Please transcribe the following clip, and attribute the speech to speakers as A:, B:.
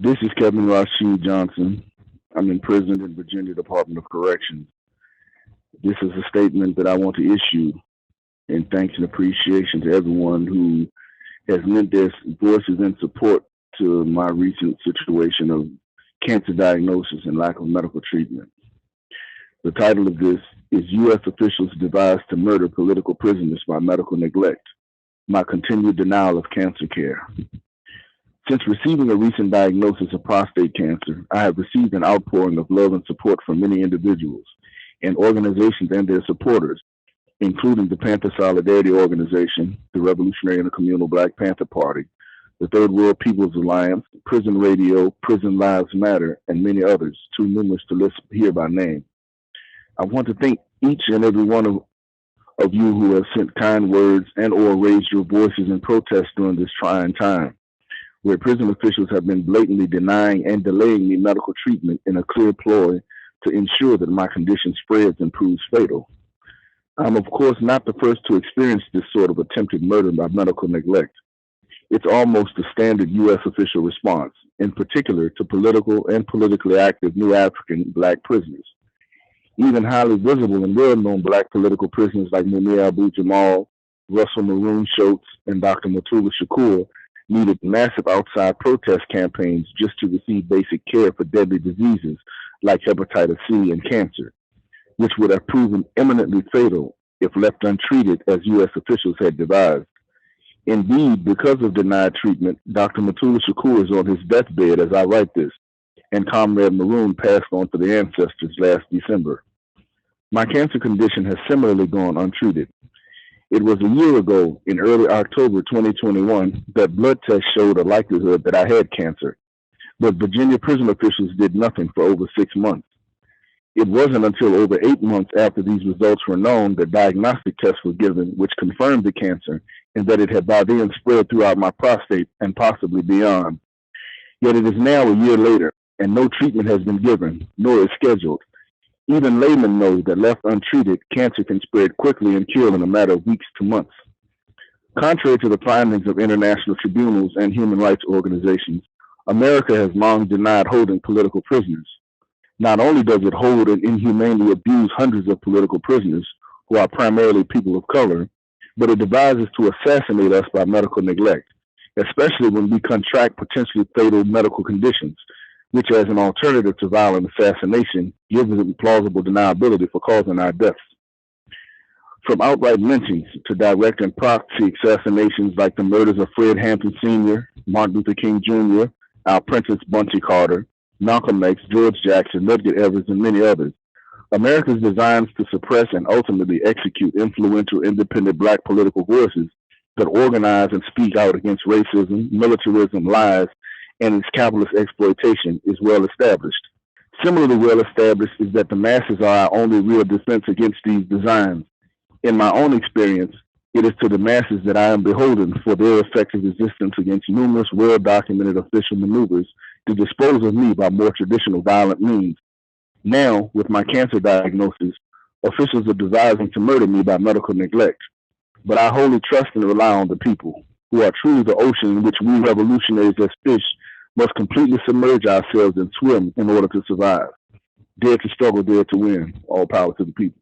A: This is Kevin Rashid Johnson. I'm in prison in Virginia Department of Corrections. This is a statement that I want to issue in thanks and appreciation to everyone who has lent their voices and support to my recent situation of cancer diagnosis and lack of medical treatment. The title of this is U.S. Officials Devise to Murder Political Prisoners by Medical Neglect, My Continued Denial of Cancer Care. Since receiving a recent diagnosis of prostate cancer, I have received an outpouring of love and support from many individuals and organizations and their supporters, including the Panther Solidarity Organization, the Revolutionary and Communal Black Panther Party, the Third World People's Alliance, Prison Radio, Prison Lives Matter, and many others, too numerous to list here by name. I want to thank each and every one of you who have sent kind words and or raised your voices in protest during this trying time, where prison officials have been blatantly denying and delaying me medical treatment in a clear ploy to ensure that my condition spreads and proves fatal. I'm of course not the first to experience this sort of attempted murder by medical neglect. It's almost a standard U.S. official response, in particular to political and politically active new African Black prisoners. Even highly visible and well-known Black political prisoners like Mumia Abu-Jamal, Russell Maroon Schultz, and Dr. Mutulu Shakur needed massive outside protest campaigns just to receive basic care for deadly diseases like hepatitis C and cancer, which would have proven eminently fatal if left untreated as U.S. officials had devised. Indeed, because of denied treatment, Dr. Mutulu Shakur is on his deathbed as I write this, and Comrade Maroon passed on to the ancestors last December. My cancer condition has similarly gone untreated. It was a year ago, in early October 2021, that blood tests showed a likelihood that I had cancer, but Virginia prison officials did nothing for over 6 months. It wasn't until over 8 months after these results were known that diagnostic tests were given which confirmed the cancer and that it had by then spread throughout my prostate and possibly beyond. Yet it is now a year later, and no treatment has been given, nor is scheduled. Even laymen know that left untreated, cancer can spread quickly and kill in a matter of weeks to months. Contrary to the findings of international tribunals and human rights organizations, America has long denied holding political prisoners. Not only does it hold and inhumanely abuse hundreds of political prisoners, who are primarily people of color, but it devises to assassinate us by medical neglect, especially when we contract potentially fatal medical conditions, which as an alternative to violent assassination gives it plausible deniability for causing our deaths. From outright lynchings to direct and proxy assassinations like the murders of Fred Hampton Sr., Martin Luther King Jr., Al Prentice Bunchy Carter, Malcolm X, George Jackson, Medgar Evers, and many others, America's designs to suppress and ultimately execute influential independent Black political voices that organize and speak out against racism, militarism, lies, and its capitalist exploitation is well established. Similarly well established is that the masses are our only real defense against these designs. In my own experience, it is to the masses that I am beholden for their effective resistance against numerous well-documented official maneuvers to dispose of me by more traditional violent means. Now, with my cancer diagnosis, officials are devising to murder me by medical neglect. But I wholly trust and rely on the people, who are truly the ocean in which we revolutionaries as fish must completely submerge ourselves and swim in order to survive. Dare to struggle, dare to win. All power to the people.